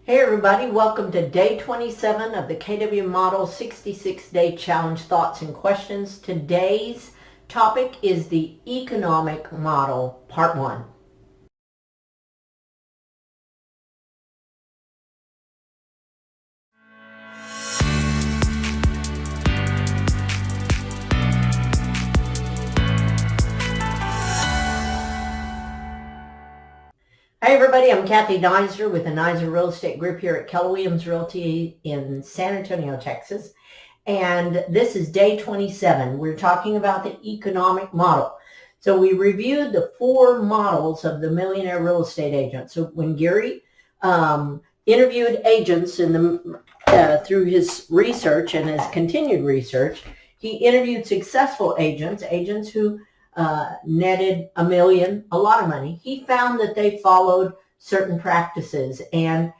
Hey everybody, welcome to day 27 of the KW Model 66-Day Challenge Thoughts and Questions. Today's topic is the Economic Model, Part 1. Hey everybody, I'm Cathy Naiser with the Naiser Real Estate Group here at Keller Williams Realty in San Antonio, Texas. And this is day 27. We're talking about the economic model. So we reviewed the 4 models of the Millionaire real estate agent. So when Gary interviewed agents through his research and his continued research, he interviewed successful agents who netted $1 million, a lot of money. He found that they followed certain practices and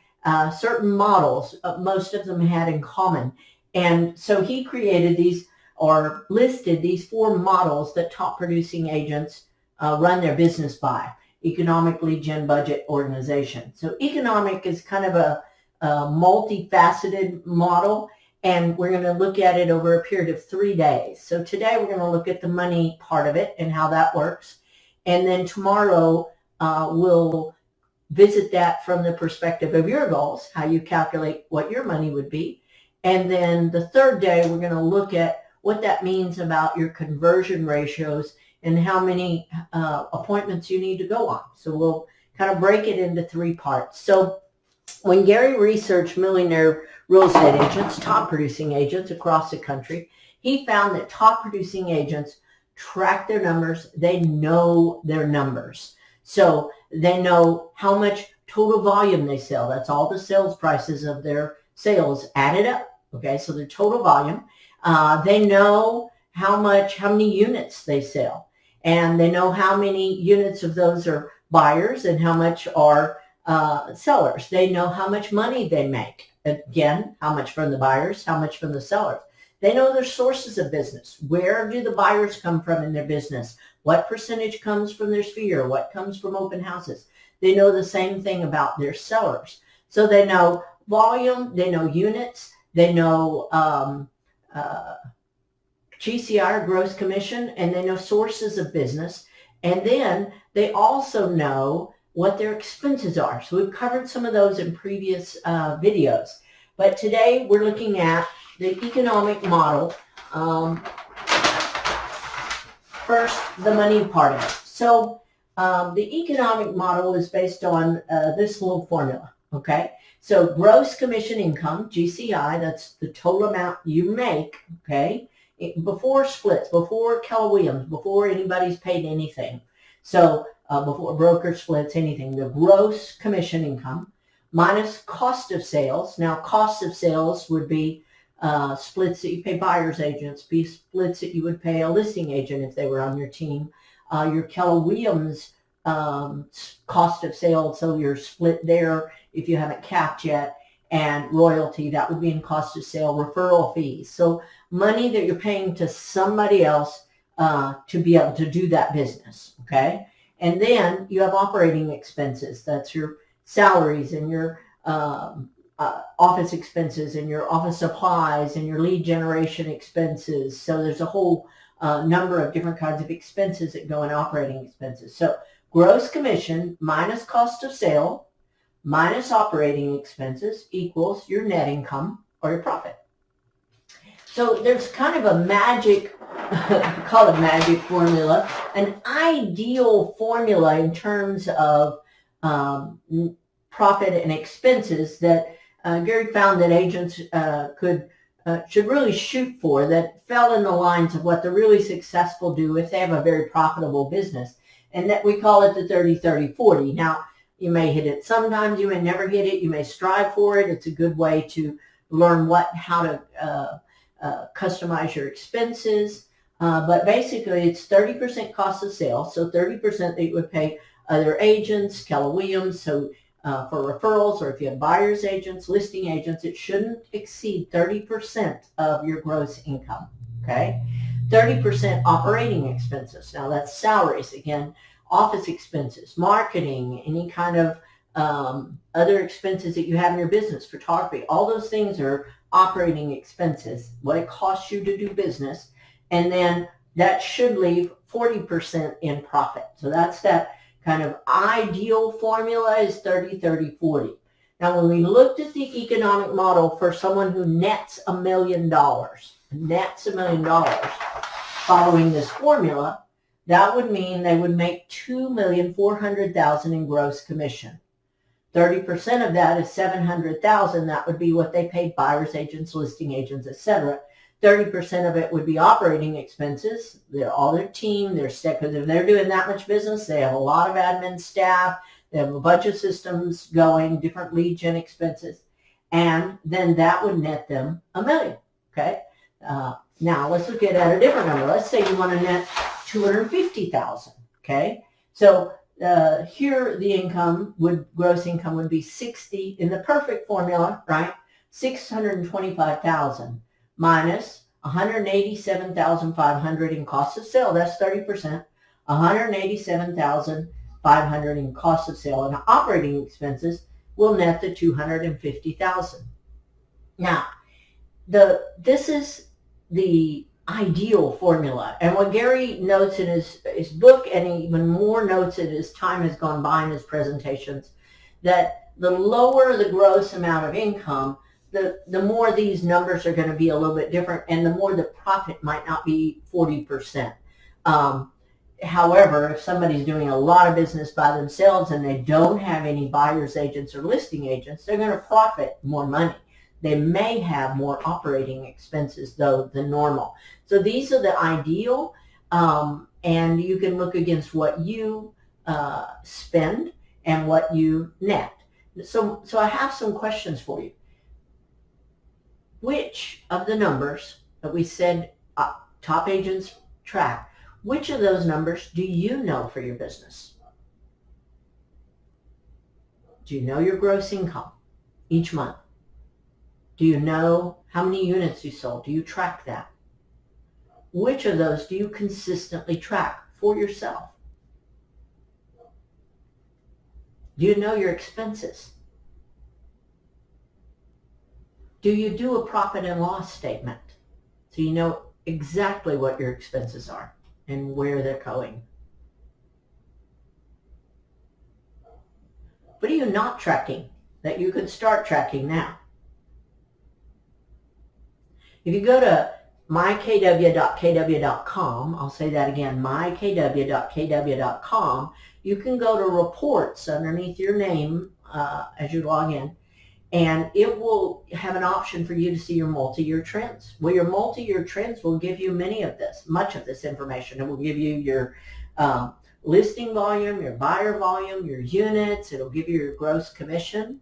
certain models, most of them had in common. And so he created these, or listed these 4 models that top producing agents run their business by. Economic, lead gen, budget, organization. So economic is kind of a multifaceted model, and we're going to look at it over a period of 3 days. So today we're going to look at the money part of it and how that works. And then tomorrow we'll visit that from the perspective of your goals, how you calculate what your money would be. And then the 3rd day, we're going to look at what that means about your conversion ratios and how many appointments you need to go on. So we'll kind of break it into 3 parts. So when Gary researched Millionaire real estate agents, top producing agents across the country, he found that top producing agents track their numbers. They know their numbers. So they know how much total volume they sell. That's all the sales prices of their sales added up. Okay, so their total volume. They know how many units they sell. And they know how many units of those are buyers and how much are sellers. They know how much money they make. Again, how much from the buyers, how much from the sellers. They know their sources of business. Where do the buyers come from in their business? What percentage comes from their sphere? What comes from open houses? They know the same thing about their sellers. So they know volume, they know units, they know GCI, gross commission, and they know sources of business. And then they also know what their expenses are. So we've covered some of those in previous videos. But today we're looking at the economic model. First, the money part of it. So the economic model is based on this little formula, okay? So gross commission income, GCI, that's the total amount you make, okay? Before splits, before Keller Williams, before anybody's paid anything. So before broker splits, anything, the gross commission income minus cost of sales. Now, cost of sales would be splits that you pay buyer's agents, be splits that you would pay a listing agent if they were on your team. Your Keller Williams cost of sales, so your split there if you haven't capped yet, and royalty, that would be in cost of sale, referral fees. So money that you're paying to somebody else to be able to do that business, okay? And then you have operating expenses. That's your salaries and your office expenses and your office supplies and your lead generation expenses. So there's a whole number of different kinds of expenses that go in operating expenses. So gross commission minus cost of sale minus operating expenses equals your net income or your profit. So there's kind of a magic, call it magic formula, an ideal formula in terms of profit and expenses that Gary found that agents should really shoot for, that fell in the lines of what the really successful do if they have a very profitable business. And that we call it the 30-30-40. Now, you may hit it sometimes, you may never hit it, you may strive for it. It's a good way to learn how to customize your expenses. But basically, it's 30% cost of sales, so 30% that you would pay other agents, Keller Williams, so for referrals, or if you have buyer's agents, listing agents, it shouldn't exceed 30% of your gross income, okay? 30% operating expenses. Now, that's salaries, again, office expenses, marketing, any kind of other expenses that you have in your business, photography, all those things are operating expenses, what it costs you to do business, and then that should leave 40% in profit. So that's that kind of ideal formula is 30, 30, 40. Now, when we looked at the economic model for someone who nets $1 million, following this formula, that would mean they would make $2,400,000 in gross commission. 30% of that is $700,000. That would be what they paid buyers agents, listing agents, etc. 30% of it would be operating expenses. All their team, their staff, because if they're doing that much business, they have a lot of admin staff. They have a bunch of systems going, different lead gen expenses, and then that would net them $1 million. Okay. Now let's look at a different number. Let's say you want to net $250,000. Okay. So here the gross income would be 60 in the perfect formula, right? 625,000 minus 187,500 in cost of sale. That's 30%. 187,500 in cost of sale, and operating expenses will net the 250,000. Now, this is the ideal formula, and what Gary notes in his book, and he even more notes it as time has gone by in his presentations, that the lower the gross amount of income, the more these numbers are going to be a little bit different, and the more the profit might not be 40%. However, if somebody's doing a lot of business by themselves and they don't have any buyers agents or listing agents, they're going to profit more money. They may have more operating expenses, though, than normal. So these are the ideal, and you can look against what you spend and what you net. So I have some questions for you. Which of the numbers that we said top agents track, which of those numbers do you know for your business? Do you know your gross income each month? Do you know how many units you sold? Do you track that? Which of those do you consistently track for yourself? Do you know your expenses? Do you do a profit and loss statement so you know exactly what your expenses are and where they're going? What are you not tracking that you could start tracking now? If you go to mykw.kw.com, I'll say that again, mykw.kw.com, you can go to reports underneath your name as you log in, and it will have an option for you to see your multi-year trends. Well, your multi-year trends will give you much of this information. It will give you your listing volume, your buyer volume, your units. It'll give you your gross commission.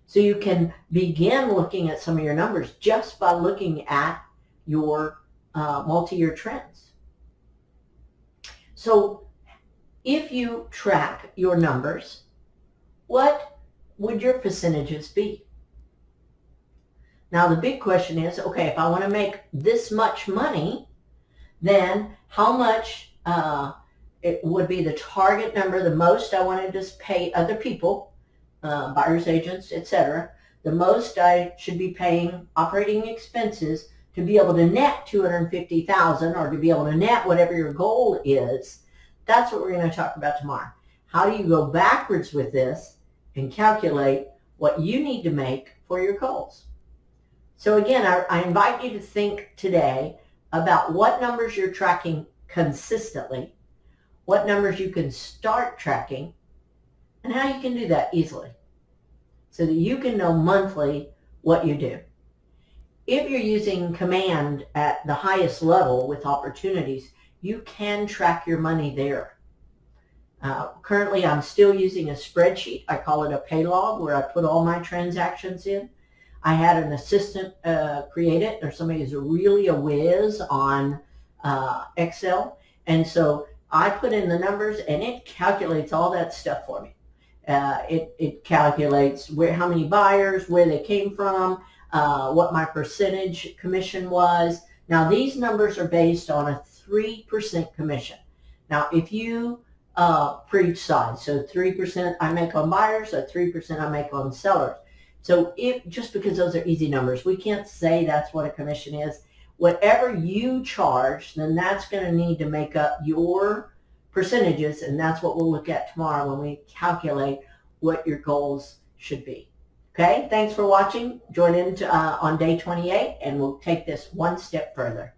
So you can begin looking at some of your numbers just by looking at your multi-year trends. So if you track your numbers, what would your percentages be? Now the big question is, okay, if I want to make this much money, then how much it would be the target number, the most I wanted to pay other people, buyers agents, etc. The most I should be paying operating expenses to be able to net $250,000 or to be able to net whatever your goal is. That's what we're going to talk about tomorrow. How do you go backwards with this and calculate what you need to make for your goals? So again, I invite you to think today about what numbers you're tracking consistently, what numbers you can start tracking, and how you can do that easily so that you can know monthly what you do. If you're using command at the highest level with opportunities, you can track your money there. Currently, I'm still using a spreadsheet. I call it a pay log, where I put all my transactions in. I had an assistant create it, or somebody who's really a whiz on Excel. And so I put in the numbers, and it calculates all that stuff for me. It calculates how many buyers, where they came from, what my percentage commission was. Now, these numbers are based on a 3% commission. Now, if you for each side. So 3% I make on buyers, so 3% I make on sellers. So just because those are easy numbers, we can't say that's what a commission is. Whatever you charge, then that's going to need to make up your percentages, and that's what we'll look at tomorrow when we calculate what your goals should be. Okay, thanks for watching. Join in on day 28, and we'll take this one step further.